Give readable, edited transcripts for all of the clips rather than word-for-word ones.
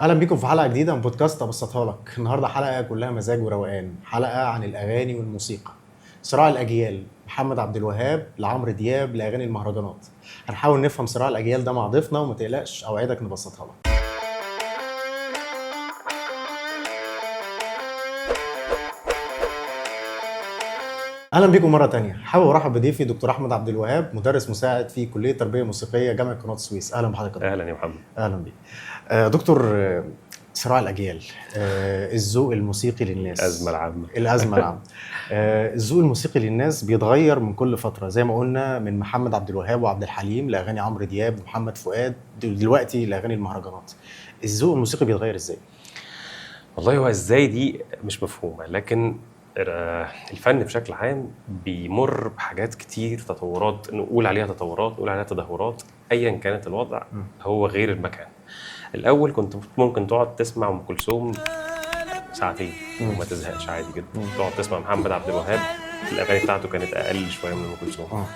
اهلا بيكم في حلقه جديده من بودكاست ابسطها لك. النهارده حلقه كلها مزاج وروقان، حلقه عن الاغاني والموسيقى، صراع الاجيال، محمد عبد الوهاب لعمرو دياب لاغاني المهرجانات. هنحاول نفهم صراع الاجيال ده مع ضيفنا، وما تقلقش اوعدك نبسطها لك. اهلا بيكم مره تانية. حابب ارحب بضيفي دكتور احمد عبد الوهاب، مدرس مساعد في كليه تربيه موسيقيه جامعه قناه السويس. اهلا بحضرتك يا دكتور. اهلا يا محمد. اهلا بيك. دكتور، صراع الاجيال، الذوق الموسيقي للناس، الازمه العامه. الازمه العامه. الذوق الموسيقي للناس بيتغير من كل فتره، زي ما قلنا، من محمد عبد الوهاب وعبد الحليم لاغاني عمرو دياب ومحمد فؤاد، دلوقتي لاغاني المهرجانات. الذوق الموسيقي بيتغير ازاي؟ والله هو ازاي دي مش مفهومه، لكن الفن بشكل عام بيمر بحاجات كتير، تطورات نقول عليها تطورات، نقول عليها تدهورات، ايا كانت الوضع. هو غير المكان. الاول كنت ممكن تقعد تسمع ام كلثوم ساعتين وما تزهقش عادي جدا. تقعد تسمع محمد عبد الوهاب، الاغاني بتاعته كانت اقل شويه من ام كلثوم.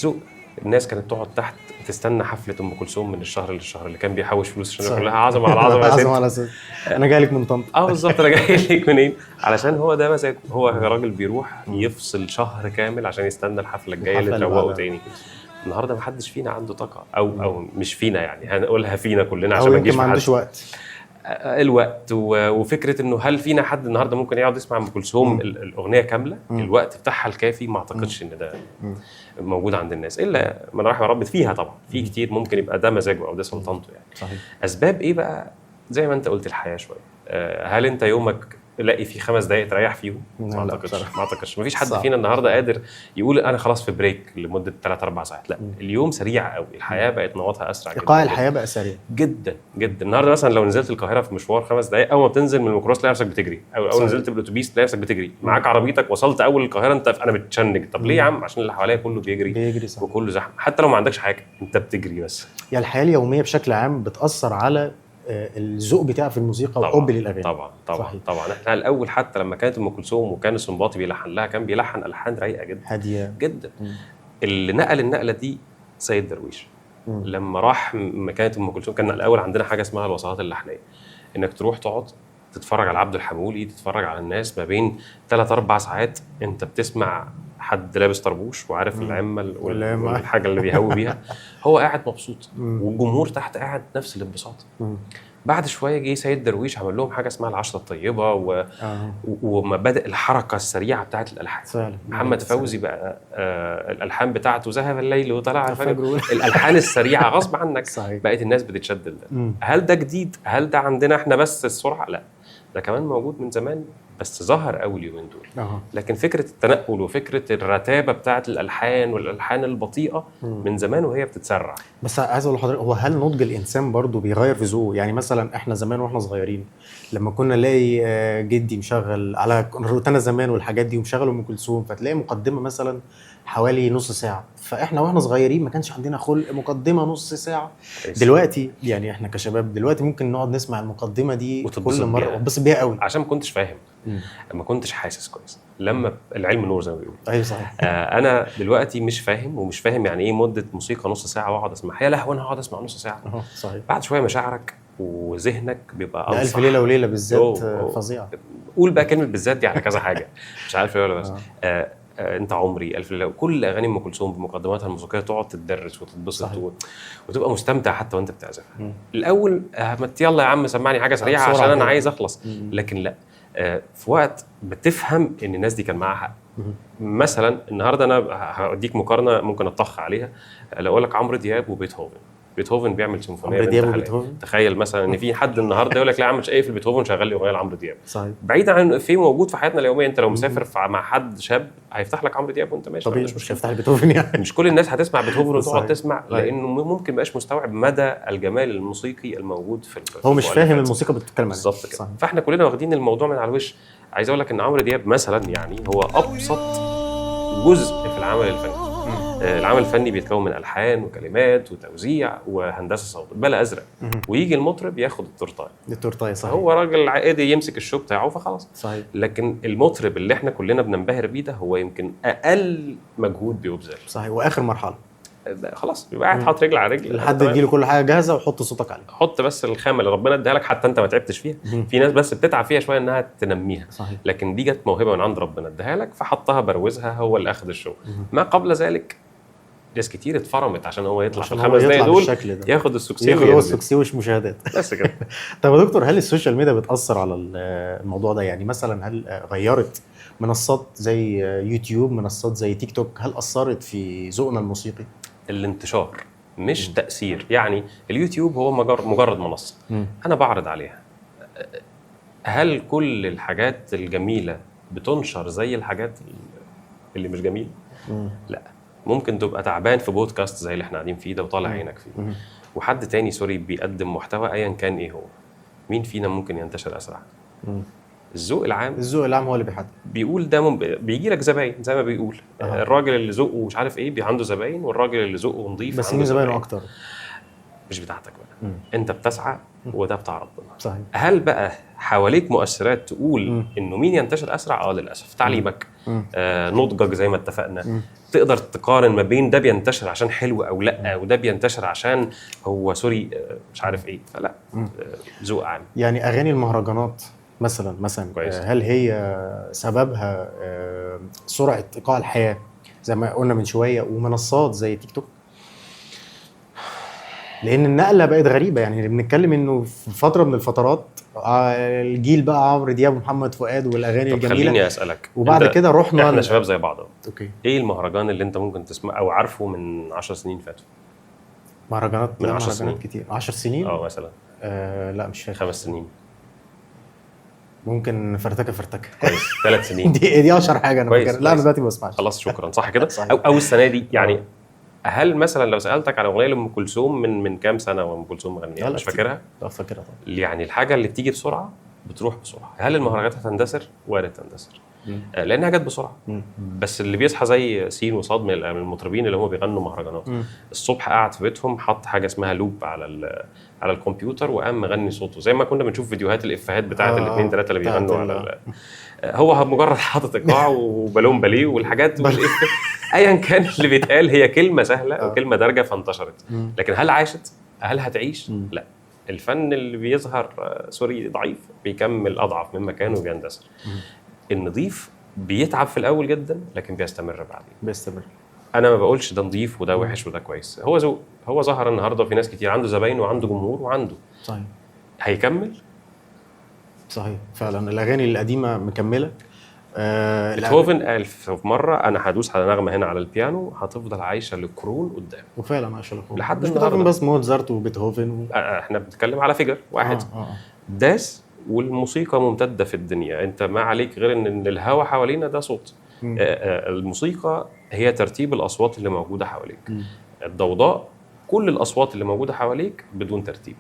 ذوق. الناس كانت تقعد تحت تستنى حفله ام كلثوم من الشهر للشهر، اللي كان بيحوش فلوس عشان يقول لها عظمه على عظمه يا ست. عظمه على ست. انا جاي لك من طنطا. بالظبط، انا جاي لك منين؟ علشان هو ده مزاج. هو راجل بيروح يفصل شهر كامل عشان يستنى الحفله الجايه اللي تروقه تاني. النهارده ما حدش فينا عنده طاقه، او مش فينا، يعني هنقولها فينا كلنا عشان ما نجيش ما عندوش وقت. الوقت وفكره انه هل فينا حد النهارده ممكن يقعد يسمع ام كلثوم الاغنيه كامله؟ الوقت بتاعها الكافي ما اعتقدش ان ده موجود عند الناس، الا من رحم ربي. فيها طبعا في كتير ممكن يبقى ده مزاجه او ده سلطنته يعني. صحيح. اسباب ايه بقى؟ زي ما انت قلت، الحياه شويه. هل انت يومك لاقي فيه 5 دقائق تريح فيهم؟ ما اعتقدش. مفيش حد فينا النهارده قادر يقول انا خلاص في بريك لمده 3-4 ساعات. لا، اليوم سريع قوي. الحياه بقت نمطها اسرع جدا. ايقاع الحياه بقى سريع جدا جدا. النهارده مثلا لو نزلت القاهره في مشوار 5 دقائق، اول ما بتنزل من الميكروباص تلاقي نفسك بتجري، او نزلت بالاتوبيس تلاقي نفسك بتجري. معاك عربيتك وصلت اول القاهره، انا بتشنج. طب ليه يا عم؟ عشان اللي حواليا كله بيجري وكله زحمه. حتى لو ما عندكش حاجه انت بتجري بس. يعني الحياه اليوميه بشكل عام بتاثر على الذوق بتاعه في الموسيقى وحب للاغاني. طبعا احنا الاول حتى لما كانت ام كلثوم وكان السنباطي بيلحن لها، كان بيلحن الحان رايقه جدا، هاديه جدا. اللي نقل النقله دي سيد درويش. لما راح مكانه ام كلثوم، كان الاول عندنا حاجه اسمها الوصلات اللحنيه، انك تروح تقعد تتفرج على عبد الحمولي، تتفرج على الناس ما بين 3-4 ساعات انت بتسمع حد لابس طربوش وعارف العمه والحاجه اللي بيهوي بيها. هو قاعد مبسوط والجمهور تحت قاعد نفس الانبساط. بعد شويه جه سيد درويش عمل لهم حاجه اسمها العشره الطيبه ومبادئ الحركه السريعه بتاعت الالحان. محمد فوزي بقى الالحان بتاعته ذهب الليل وطلع الفجر. الالحان السريعه غصب عنك بقت الناس بتتشد لده. هل ده جديد؟ هل ده عندنا احنا بس السرعه؟ لا، ده كمان موجود من زمان بس ظهر اول يومين دول. لكن فكره التنقل وفكره الرتابه بتاعت الالحان والالحان البطيئه من زمان وهي بتتسرع. بس عايز اقول لحضرتك، هو هل نضج الانسان برضو بيغير في ذوقه؟ يعني مثلا احنا زمان واحنا صغيرين لما كنا نلاقي جدي مشغل على روتانا زمان والحاجات دي ومشغل ام كلثوم، فتلاقي مقدمه مثلا حوالي نص ساعه، فاحنا واحنا صغيرين ما كانش عندنا خلق مقدمه نص ساعه. دلوقتي يعني احنا كشباب دلوقتي ممكن نقعد نسمع المقدمه دي كل مره واتبسط بيها قوي، عشان ما كنتش فاهم، ما كنتش حاسس كويس. لما العلم نور زي ما بيقولوا. ايوه صحيح. انا دلوقتي مش فاهم، ومش فاهم يعني ايه مده موسيقى نص ساعه واقعد اسمعها. يا لهوي، انا هقعد اسمع نص ساعه؟ صحيح. بعد شويه مشاعرك وذهنك بيبقى انصح. الف ليله وليله بالذات فظيعه. قول بقى كلمه بالذات دي على كذا حاجه. مش عارف ليه ولا بس. انت عمري، الف ليله، كل اغاني ام كلثوم بمقدماتها الموسيقيه تقعد تدرس وتتبسط وتبقى مستمتع حتى وانت بتعزفها. الاول يلا يا عم سمعني حاجه سريعه عشان انا عايز اخلص. لكن لا، في وقت بتفهم ان الناس دي كان معاها حق. مثلا النهارده انا هديك مقارنه ممكن اطخ عليها. لو اقول لك عمرو دياب وبيتهوفن بيعمل سيمفونيه بنت. تخيل مثلا ان في حد النهارده يقول لك لا يا عم مش في البيتهوفن شغال لي اغنيه لعمرو دياب. صحيح. بعيد عن في موجود في حياتنا اليوميه، انت لو مسافر مع حد شاب هيفتح لك عمرو دياب وانت ماشي. طبيعي مش هيفتح البيتهوفن يعني. مش كل الناس هتسمع بيتهوفن وتقعد تسمع، لانه ممكن ما يبقاش مستوعب مدى الجمال الموسيقي الموجود في هو مش فاهم الموسيقى بتتكلم عنها بالظبط كده. فاحنا كلنا واخدين الموضوع من على الوش. عايز اقول لك ان عمرو دياب مثلا يعني هو ابسط جزء في العمل الفني. العمل الفني بيتكون من الحان وكلمات وتوزيع وهندسه صوت بلا ازرق، ويجي المطرب ياخد التورتايه. صحيح. هو راجل عادي يمسك الشو بتاعه فخلاص. صحيح. لكن المطرب اللي احنا كلنا بننبهر بيه ده هو يمكن اقل مجهود بيبذل. صحيح. واخر مرحله خلاص يبقى قاعد حاطط رجل على رجل لحد يجي له كل حاجه جاهزه وحط صوتك عليها. حط بس الخامه اللي ربنا اداها لك، حتى انت ما تعبتش فيها. في ناس بس بتتعب فيها شويه انها تنميها. صحيح. لكن دي جت موهبه من عند ربنا اداها لك، فحطها بروزها، هو اللي اخذ الشغل. ما قبل ذلك ناس كتير اتفرمت عشان هو يطلع في الخمس دقايق دول ياخد السكسي، ياخد هو السكسي وش مشاهدات بس كده. طب يا دكتور، هل السوشيال ميديا بتاثر على الموضوع ده؟ يعني مثلا هل غيرت منصات زي يوتيوب، منصات زي تيك توك، هل اثرت في ذوقنا الموسيقي؟ الانتشار مش تاثير. يعني اليوتيوب هو مجرد منصه انا بعرض عليها. هل كل الحاجات الجميله بتنشر زي الحاجات اللي مش جميله؟ لا. ممكن تبقى تعبان في بودكاست زي اللي احنا قاعدين فيه ده وطالع عينك فيه، وحد تاني سوري بيقدم محتوى ايا كان ايه هو. مين فينا ممكن ينتشر اسرع؟ الذوق العام هو اللي بيحدد. بيقول ده بيجي لك زباين زي ما بيقول. الراجل اللي ذوقه مش عارف ايه عنده زباين، والراجل اللي ذوقه نظيف بس مين زباينه اكتر؟ مش بتاعتك بقى. انت بتسعى وده بتاع ربنا. صحيح. هل بقى حواليك مؤثرات تقول انه مين ينتشر اسرع؟ للاسف. تعليمك، نضجك زي ما اتفقنا، تقدر تقارن ما بين ده بينتشر عشان حلو او لا، وده بينتشر عشان هو سوري مش عارف ايه. فلا، ذوق عام. يعني اغاني المهرجانات مثلا كويس. هل هي سببها سرعه ايقاع الحياه زي ما قلنا من شويه، ومنصات زي تيك توك؟ لان النقله بقت غريبه. يعني بنتكلم انه في فتره من الفترات الجيل بقى عمرو دياب ومحمد فؤاد والاغاني الجميله. خليني اسالك، وبعد كده رحنا احنا شباب زي بعض. اوكي. ايه المهرجان اللي انت ممكن تسمع او عارفه من 10 سنين فاتوا؟ مهرجانات من 10 سنين كتير. 10 سنين مثلا. لا مش فاكر. 5 سنين ممكن. فرتكه كويس. 3 سنين دي اشهر حاجه انا فاكر. لا انا دلوقتي ما بسمعش. خلاص شكرا. صح كده. او السنه دي يعني. هل مثلا لو سالتك على اغنيه لام كلثوم من كام سنه وام كلثوم مغنيها مش فاكرها؟ لا فاكرها طبعا. يعني الحاجه اللي بتيجي بسرعه بتروح بسرعه. هل المهرجانات هتندثر؟ وارد تندثر لانها جت بسرعه. بس اللي بيصحى زي سين وصاد من المطربين اللي هم بيغنوا مهرجانات، الصبح قاعد في بيتهم حط حاجه اسمها لوب على الكمبيوتر وقام مغني صوته، زي ما كنا بنشوف فيديوهات الافيهات بتاعه الاثنين ثلاثه اللي بيغنوا على هو مجرد حاطط ايقاع وبالون باليه والحاجات ايا كان اللي بيتقال هي كلمه سهله او كلمه دارجه فانتشرت. لكن هل عاشت؟ هل هتعيش؟ لا. الفن اللي بيظهر سوري ضعيف بيكمل اضعف من مكانه وبيندثر. النظيف بيتعب في الاول جدا لكن بيستمر بعدين. انا ما بقولش ده نظيف وده وحش وده كويس، هو ذوق. هو ظهر النهارده في ناس كتير عنده زباين وعنده جمهور وعنده. صحيح. هيكمل. صحيح فعلا. الاغاني القديمه مكمله. بيتهوفن قال في مره انا هدوس على نغمه هنا على البيانو هتفضل عايشه للقرون قدام. وفعلا عايشه للقرون لحد مش بيتهوفن بس، موزارت وبيتهوفن احنا بنتكلم على فيجر واحد داس. والموسيقى ممتده في الدنيا، انت ما عليك غير ان الهواء حوالينا ده صوت. الموسيقى هي ترتيب الاصوات اللي موجوده حواليك. الضوضاء كل الاصوات اللي موجوده حواليك بدون ترتيب.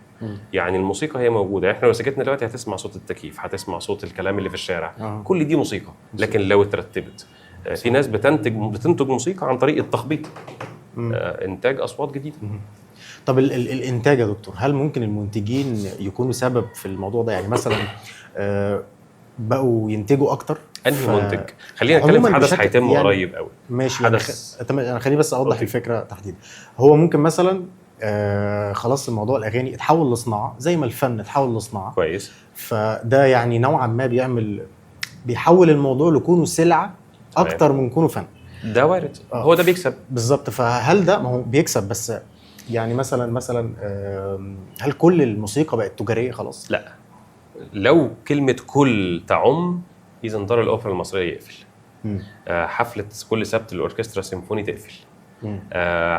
يعني الموسيقى هي موجوده. احنا لو سكتنا دلوقتي هتسمع صوت التكييف، هتسمع صوت الكلام اللي في الشارع. كل دي موسيقى. لكن لو اترتبت، في ناس بتنتج موسيقى عن طريق التخبيط، انتاج اصوات جديده. طب الانتاج يا دكتور، هل ممكن المنتجين يكونوا سبب في الموضوع ده؟ يعني مثلا بقوا ينتجوا اكتر؟ انهي منتج؟ خلينا نتكلم في حدث هيتم يعني قريب قوي. ماشي. حدث انا خليني بس اوضح الفكره تحديدا. هو ممكن مثلا خلاص الموضوع الاغاني اتحول لصناعه زي ما الفن اتحول لصناعه. كويس. فده يعني نوعا ما بيحول الموضوع لكونه سلعه اكتر من كونه فن. ده وارد. هو ده بيكسب بالظبط. فهل ده ما هو بيكسب بس يعني مثلا هل كل الموسيقى بقت تجاريه خلاص؟ لا. لو كلمه كل تعم اذا دار الاوبرا المصريه يقفل. حفله كل سبت الاوركسترا السيمفوني تقفل.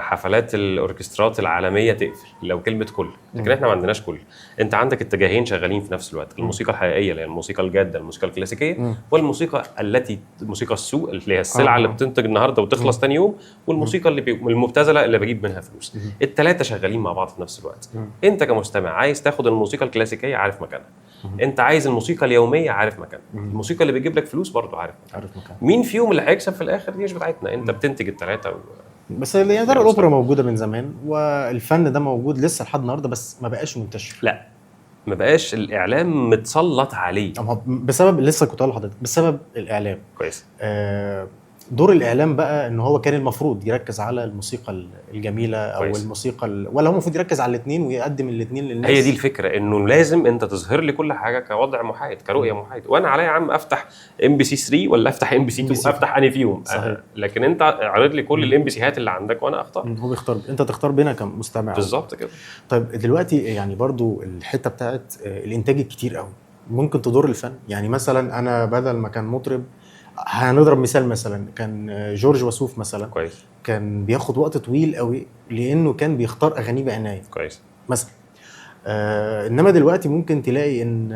حفلات الاوركسترات العالميه تقفل لو كلمه كل. لكن احنا ما عندناش كل. انت عندك اتجاهين شغالين في نفس الوقت. الموسيقى الحقيقيه اللي هي الموسيقى الجاده، الموسيقى الكلاسيكيه، والموسيقى موسيقى السوق اللي هي السلعه اللي بتنتج النهارده وتخلص ثاني يوم، والموسيقى المبتذله اللي بجيب منها فلوس. الثلاثه شغالين مع بعض في نفس الوقت. انت كمستمع عايز تاخد الموسيقى الكلاسيكيه عارف مكانها، انت عايز الموسيقى اليوميه عارف مكانها، الموسيقى اللي بتجيب لك فلوس برضو عارف مكانها. مين فيهم اللي هيكسب في الاخر دي مش بتاعتنا. انت بتنتج الثلاثه بس يعني دار الاوبرا موجوده من زمان، والفن ده موجود لسه لحد النهارده، بس ما بقاش منتشر. لا ما بقاش الاعلام متسلط عليه بسبب لسه كنت هقول لحضرتك بسبب الاعلام. كويس. دور الاعلام بقى ان هو كان المفروض يركز على الموسيقى الجميله او كويس. الموسيقى ولا هو المفروض يركز على الاثنين ويقدم الاثنين للناس؟ هي دي الفكره، انه لازم انت تظهر لي كل حاجه كوضع محايد، كرؤيه محايد، وانا عليا يا عم افتح ام بي سي 3 ولا افتح ام بي سي 2، افتح انهي فيهم؟ صحيح. لكن انت اعرض لي كل الام بي سيات اللي عندك وانا اختار. هو بيختار، انت تختار بينها كمستمع. بالظبط كده. طيب دلوقتي يعني برضو الحته بتاعت الانتاج الكتير قوي ممكن تضر الفن. يعني مثلا انا بدل ما كان مطرب، هنضرب مثال، مثلا كان جورج وسوف مثلا، كويس كان بياخد وقت طويل قوي لانه كان بيختار اغانيه بعنايه كويس مثلا. انما دلوقتي ممكن تلاقي ان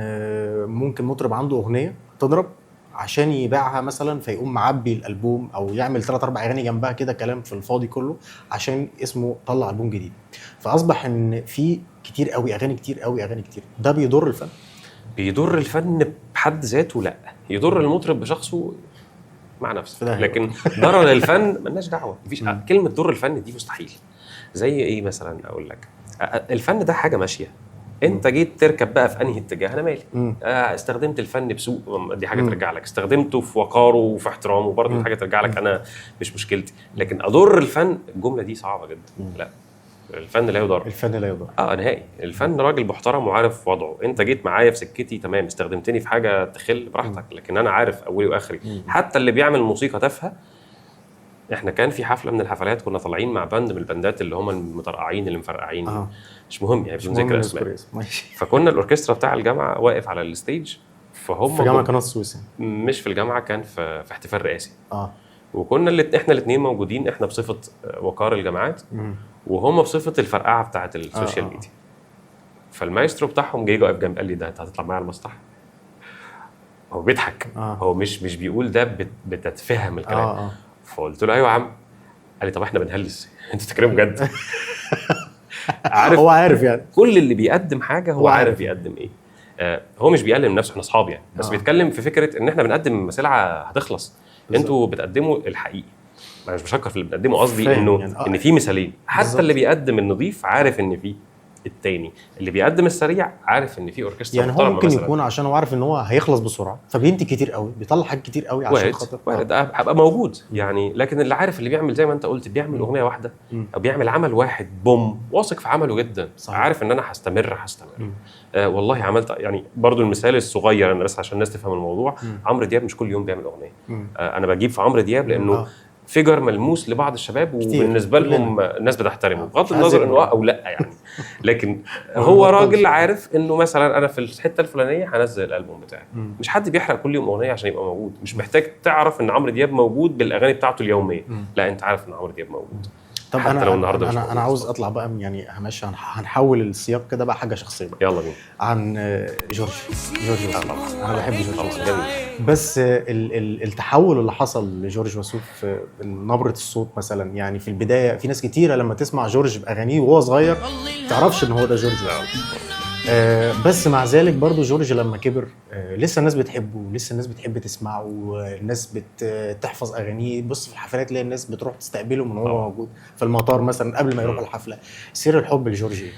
ممكن مطرب عنده اغنيه تضرب عشان يبيعها مثلا، فيقوم معبي الالبوم او يعمل 3 4 اغاني جنبها كده كلام في الفاضي كله عشان اسمه طلع البوم جديد. فاصبح ان في كتير قوي اغاني، كتير قوي اغاني كتير. ده بيضر الفن؟ بيضر الفن بحد ذاته لا، يضر المطرب بشخصه مع نفسه، لكن ضرر الفن ملناش دعوه. مفيش كلمه ضر الفن دي مستحيل. زي ايه مثلا؟ اقول لك، الفن ده حاجه ماشيه، انت جيت تركب بقى في انهي اتجاه، انا مالي. استخدمت الفن بسوء، دي حاجه ترجع لك. استخدمته في وقاره وفي احترامه، برضه حاجه ترجع لك، انا مش مشكلتي. لكن اضر الفن، الجمله دي صعبه جدا. لا، الفن لا يضر. الفن لا يضر نهائي. الفن راجل محترم وعارف وضعه. انت جيت معايا في سكتي تمام، استخدمتني في حاجه تخل براحتك، لكن انا عارف اولي واخري. حتى اللي بيعمل موسيقى تافهه، احنا كان في حفله من الحفلات كنا طالعين مع باند من الباندات اللي هم المطرقعين اللي مفرقعين، مش مهم يعني بدون ذكر اسماء. فكنا الاوركسترا بتاع الجامعه واقف على الستيج، فهم في جامعه قناه السويس، مش في الجامعه، كان في احتفال رئاسي. وكنا احنا الاثنين موجودين، احنا بصفه وقار الجامعات وهم بصفه الفرقعه بتاعه السوشيال ميديا. فالمايسترو بتاعهم جاي واقف جنب، قال لي ده انت هتطلع معايا على المسرح؟ هو بيضحك، هو مش بيقول ده بتتفهم الكلام. فقلت له ايوه يا عم. قال لي طب احنا بنهلس، انت تتكلم بجد؟ عارف، هو عارف يعني كل اللي بيقدم حاجه هو عارف يقدم ايه. هو مش بيقلل من نفسه، احنا اصحاب يعني، بس بيتكلم في فكره ان احنا بنقدم سلعه هتخلص. انتوا بتقدموا الحقيقي، انا مش بشكر في اللي بنقدمه، قصدي انه يعني ان في مثالين. حتى بالزبط. اللي بيقدم النظيف عارف ان في التاني، اللي بيقدم السريع عارف ان في اوركسترا يعني هو ممكن مثلاً يكون عشان هو عارف ان هو هيخلص بسرعه فبينتج كتير قوي، بيطلع حاجات كتير قوي عشان خاطر وارد هبقى موجود يعني. لكن اللي عارف، اللي بيعمل زي ما انت قلت، بيعمل اغنيه واحده او بيعمل عمل واحد بوم، واثق في عمله جدا، صحيح. عارف ان انا هستمر. والله عملت يعني برضو المثال الصغير، انا بس عشان الناس تفهم الموضوع. عمرو دياب مش كل يوم بيعمل اغنيه. انا بجيب في عمرو دياب لانه فيجر ملموس لبعض الشباب، وبالنسبه لهم الناس بتحترمه بغض النظر انه او لا يعني. لكن هو راجل عارف انه مثلا انا في الحته الفلانيه هنزل الالبوم بتاعي. مش حد بيحرق كل يوم اغنيه عشان يبقى موجود. مش محتاج تعرف ان عمرو دياب موجود بالاغاني بتاعته اليوميه، لا انت عارف ان عمرو دياب موجود. طب حتى لو النهارده انا عاوز اطلع بقى يعني همشي، هنحول السياق كده بقى حاجه شخصيه بقى. يلا بينا. عن جورج وسوف. انا بحب جورج وسوف جميل، بس التحول اللي حصل لجورج وسوف في نبره الصوت مثلا. يعني في البدايه في ناس كتيره لما تسمع جورج باغانيه وهو صغير تعرفش ان هو ده جورج وسوف. بس مع ذلك برضو جورج لما كبر لسه الناس بتحبه، لسه الناس بتحب تسمعه، والناس بتحفظ اغانيه. بص في الحفلات تلاقي الناس بتروح تستقبله من هو موجود في المطار مثلا قبل ما يروح الحفله. سر الحب لجورج ايه؟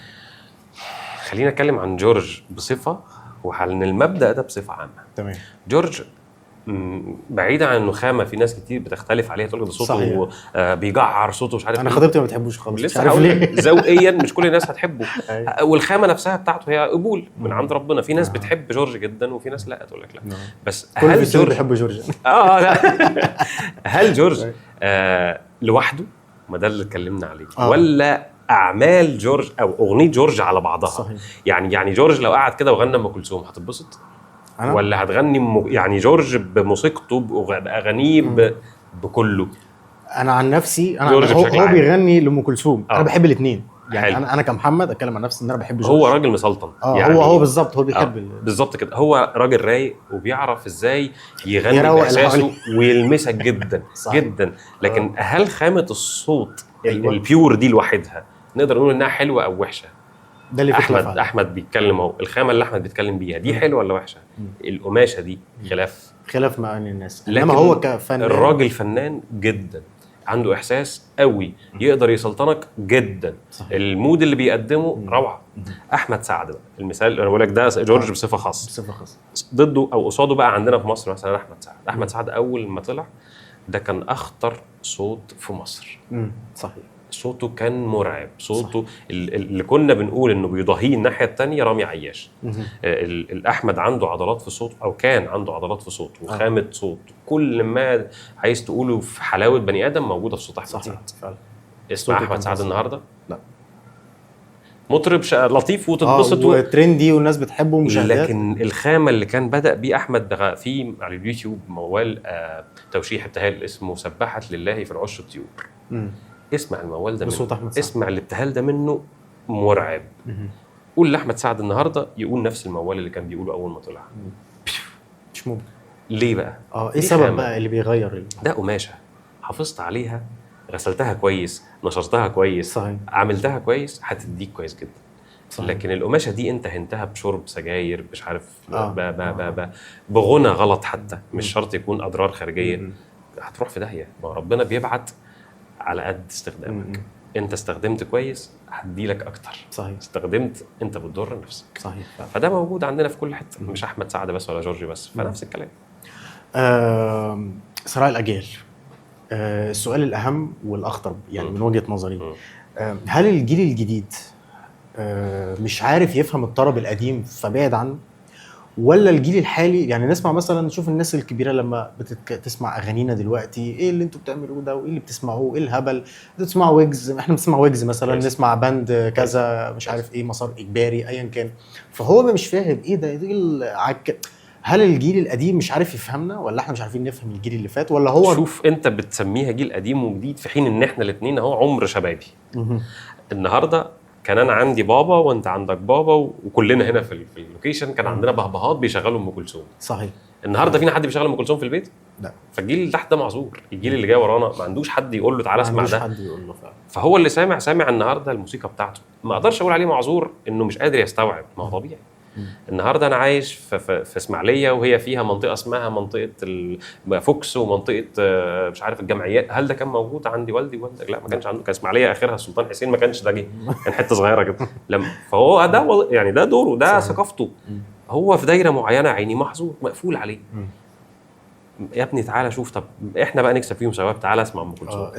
خلينا نتكلم عن جورج بصفه وعن المبدا ده بصفه عامه. تمام. جورج بعيدا عن انه خامه، في ناس كتير بتختلف عليه، تقول ده صوته بيجعر، صوته مش عارف. انا خطيبتي ما بتحبوش خالص، لسه عارف ليه. ذوقيا مش كل الناس هتحبه. والخامه نفسها بتاعته هي قبول من عند ربنا. في ناس بتحب جورج جدا وفي ناس لا، تقول لك لا. بس هل جورج بيحب جورج؟ لا. هل جورج لوحده؟ ما ده اللي اتكلمنا عليه. ولا اعمال جورج او اغنيه جورج على بعضها؟ صحيح. يعني جورج لو قعد كده وغنى ام كلثوم هتتبسط؟ ولا هتغني يعني جورج بموسيقته باغانيه بكله؟ انا عن نفسي هو بيغني لام كلثوم. انا بحب الاثنين يعني. انا كمحمد اتكلم عن نفسي ان انا بحب جورج. هو راجل مسلطن يعني. هو بالظبط، هو بيحب بالظبط كده. هو راجل رايق وبيعرف ازاي يغني باحساسه ويلمسك جدا جدا. لكن هل خامه الصوت البيور دي لوحدها نقدر نقول انها حلوه او وحشه؟ ده اللي احمد بيتكلم اهو. الخامه اللي احمد بيتكلم بيها دي حلوه ولا وحشه؟ القماشه دي خلاف مع الناس. انما هو كفنان، الراجل فنان جدا، عنده احساس قوي، يقدر يسلطنك جدا. صحيح. المود اللي بيقدمه روعه. احمد سعد بقى المثال، انا بقول لك ده جورج بصفه خاصه. بصفه خاصه. ضده او قصاده بقى عندنا في مصر مثلا احمد سعد. احمد سعد اول ما طلع ده كان اخطر صوت في مصر. صحيح. صوته كان مرعب، صوته اللي كنا بنقول انه بيضاهيه الناحيه الثانيه رامي عياش. الاحمد عنده عضلات في صوته، او كان عنده عضلات في صوته وخامه صوت، كل ما عايز تقوله في حلاوه بني ادم موجوده في صوت احمد سعد. فعلا. اسمع احمد سعد النهارده، لا مطرب لطيف وتتبسط وترندي والناس بتحبه ومشاهدات، لكن الخامه اللي كان بدا بيه احمد في على اليوتيوب موال توشيح ابتهال اسمه سبحت لله في العش الطيور. اسمع الموال ده منه، اسمع الابتهال ده منه مرعب. قول لاحمد سعد النهارده يقول نفس الموال اللي كان بيقوله اول ما طلع. مش ممكن. ليه بقى؟ ايه السبب بقى اللي بيغير؟ ده قماشه حافظت عليها، غسلتها كويس، نشرتها كويس، صحيح. عملتها كويس، هتديك كويس جدا. صحيح. لكن القماشه دي انت هنتها بشرب سجاير، مش عارف بغنى غلط، حتى مش شرط يكون اضرار خارجيه، هتروح في داهيه. ما ربنا بيبعت على قد استخدامك. انت استخدمت كويس هديلك اكتر، صحيح. استخدمت انت بتضر نفسك، صحيح. فده موجود عندنا في كل حته، مش احمد سعد بس ولا جورجي بس، فنفس الكلام. صراع الاجيال، السؤال الاهم والاخطر يعني من وجهه نظري، هل الجيل الجديد مش عارف يفهم الطرب القديم فبعد عنه، ولا الجيل الحالي يعني نسمع مثلا نشوف الناس الكبيره لما تسمع اغانينا دلوقتي، ايه اللي انتوا بتعملوه ده وايه اللي بتسمعوه، ايه الهبل، انتوا بتسمعوا ويجز، احنا بنسمع ويجز مثلا، نسمع باند كذا مش عارف ايه، مسار اجباري ايا كان، فهو مش فاهم ايه ده، هل الجيل القديم مش عارف يفهمنا، ولا احنا مش عارفين نفهم الجيل اللي فات، ولا هو شوف انت بتسميها جيل قديم وجديد في حين ان احنا الاثنين اهو عمر شبابي. النهارده كان انا عندي بابا وانت عندك بابا وكلنا هنا في اللوكيشن كان عندنا بهبهات بيشغلوا ام كلثوم. صحيح. النهارده فينا حد بيشغل ام كلثوم في البيت؟ لا. فالجيل اللي تحت ده معذور، الجيل اللي جاي ورانا ما عندوش حد يقول له تعالى اسمع ده، حد يقول له فعلا. فهو اللي سامع النهارده الموسيقى بتاعته، ما اقدرش اقول عليه معذور انه مش قادر يستوعب، ما هو طبيعي. النهارده انا عايش في اسماعيليه وهي فيها منطقه اسمها منطقه فوكس ومنطقه مش عارف الجمعيات، هل ده كان موجود عندي والدي والدك؟ لا، ما كانش عنده. كان اسماعيليه اخرها السلطان حسين، ما كانش ده جه، كان حته صغيره كده. فهو ده يعني ده دوره، ده ثقافته، هو في دايره معينه عيني محظور مقفول عليه. يا ابني تعالى شوف، طب احنا بقى نكسب فيهم ثواب، تعالى اسمع ام كلثوم،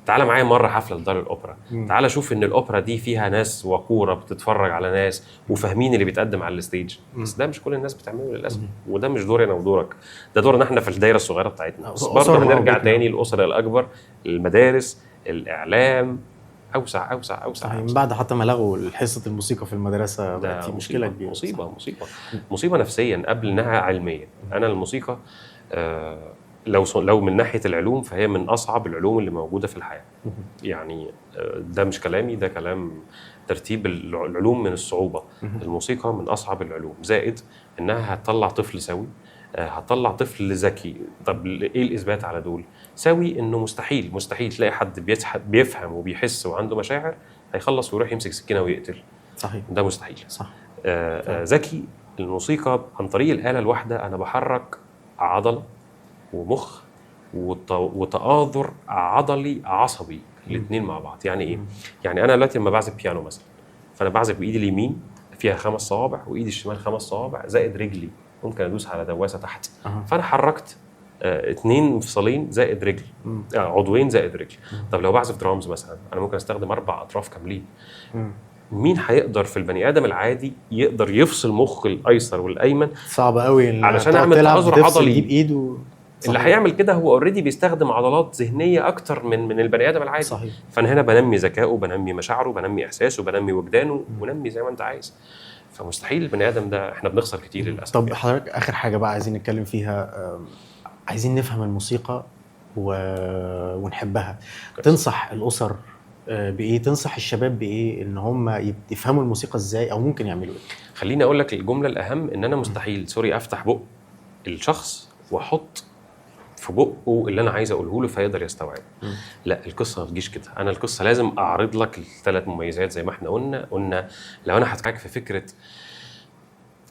تعالى معايا مره حفله لدار الاوبرا، تعالى شوف ان الاوبرا دي فيها ناس وقوره بتتفرج على ناس وفاهمين اللي بيتقدم على الستيج، بس ده مش كل الناس بتعمله للاسف، وده مش دوري انا ودورك، ده دورنا احنا في الدايره الصغيره بتاعتنا. بس برضه هنرجع تاني الاسره الاكبر، المدارس، الاعلام، اوسع. من بعد حتى ما لغوا حصه الموسيقى في المدرسه، دي مشكله كبيره، مصيبه نفسيا قبل انها علميا. انا الموسيقى لو من ناحيه العلوم فهي من اصعب العلوم اللي موجوده في الحياه. يعني ده مش كلامي، ده كلام ترتيب العلوم من الصعوبه. الموسيقى من اصعب العلوم، زائد انها هتطلع طفل سوي، هتطلع طفل ذكي. طب ايه الاثبات على دول؟ سوي انه مستحيل تلاقي حد بيفهم وبيحس وعنده مشاعر هيخلص ويروح يمسك سكينه ويقتل. صحيح. ده مستحيل. صح. ذكي. الموسيقى عن طريق الآلة الواحدة أنا بحرك عضلة ومخ وتآذر عضلي عصبي الاثنين مع بعض. يعني ايه؟ يعني انا دلوقتي لما بعزف بيانو مثلا، فانا بعزف بايدي اليمين فيها 5 صوابع وايدي الشمال 5 صوابع زائد رجلي، ممكن ادوس على دواسه تحت، فانا حركت 2 مفصلين زائد رجل، عضوين زائد رجل. طب لو بعزف درامز مثلا انا ممكن استخدم 4 اطراف كاملين. مين هيقدر في البني ادم العادي يقدر يفصل مخ الايسر والايمن؟ صعب قوي علشان اعمل تآزر عضلي بايده. اللي هيعمل كده هو اوريدي بيستخدم عضلات ذهنيه اكتر من البني ادم العادي. صحيح. فانا هنا بنمي ذكائه، بنمي مشاعره، بنمي احساسه، بنمي وجدانه، ونمي زي ما انت عايز. فمستحيل البني ادم ده، احنا بنخسر كتير للاسف. طب حضرتك اخر حاجه بقى عايزين نتكلم فيها، عايزين نفهم الموسيقى ونحبها. تنصح الاسر بايه؟ تنصح الشباب بايه ان هم يفهموا الموسيقى ازاي، او ممكن يعملوا ايه؟ خليني اقول لك الجمله الاهم، ان انا مستحيل افتح بق الشخص واحط في بقه اللي انا عايز اقوله له فيقدر يستوعب. لا، القصه ما تجيش كده. انا القصه لازم اعرض لك ال3 مميزات زي ما احنا قلنا لو انا هتكلم في فكره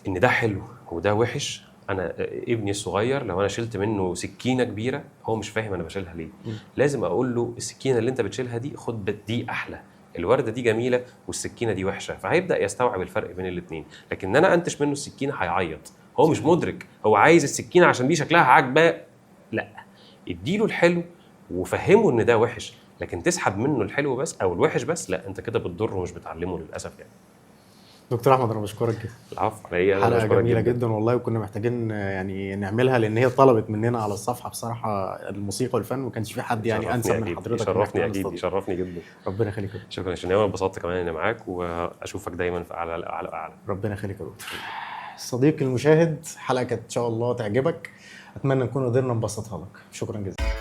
ان ده حلو وده وحش. انا ابني الصغير لو انا شلت منه سكينه كبيره هو مش فاهم انا بشيلها ليه. لازم اقول له السكينه اللي انت بتشيلها دي خد دي احلى، الورده دي جميله والسكينه دي وحشه، فهيبدا يستوعب الفرق بين الاثنين. لكن انا انتش منه السكينه هيعيط، هو مش مدرك، هو عايز السكينه عشان دي شكلها عاجباه. لا، اديله الحلو وفهمه ان ده وحش، لكن تسحب منه الحلو بس او الوحش بس، لا انت كده بتضره ومش بتعلمه للاسف يعني. دكتور احمد انا بشكرك جدا، العفو على ايه، انا حلقه بشكرك جميله جدا والله، وكنا محتاجين يعني نعملها لان هي طلبت مننا على الصفحه بصراحه الموسيقى والفن، وما كانش في حد يعني انسب من اكيد، حضرتك انك يشرفني تعمل اكيد، استضافه. يشرفني جدا. ربنا يخليك يا دكتور. شكرا يا شناوي، انبسطت كمان اني معاك، واشوفك دايما في اعلى اعلى اعلى. ربنا يخليك يا دكتور. صديقي المشاهد، حلقه كانت ان شاء الله تعجبك، اتمنى نكون قدرنا نبسطها لك. شكرا جزيلا.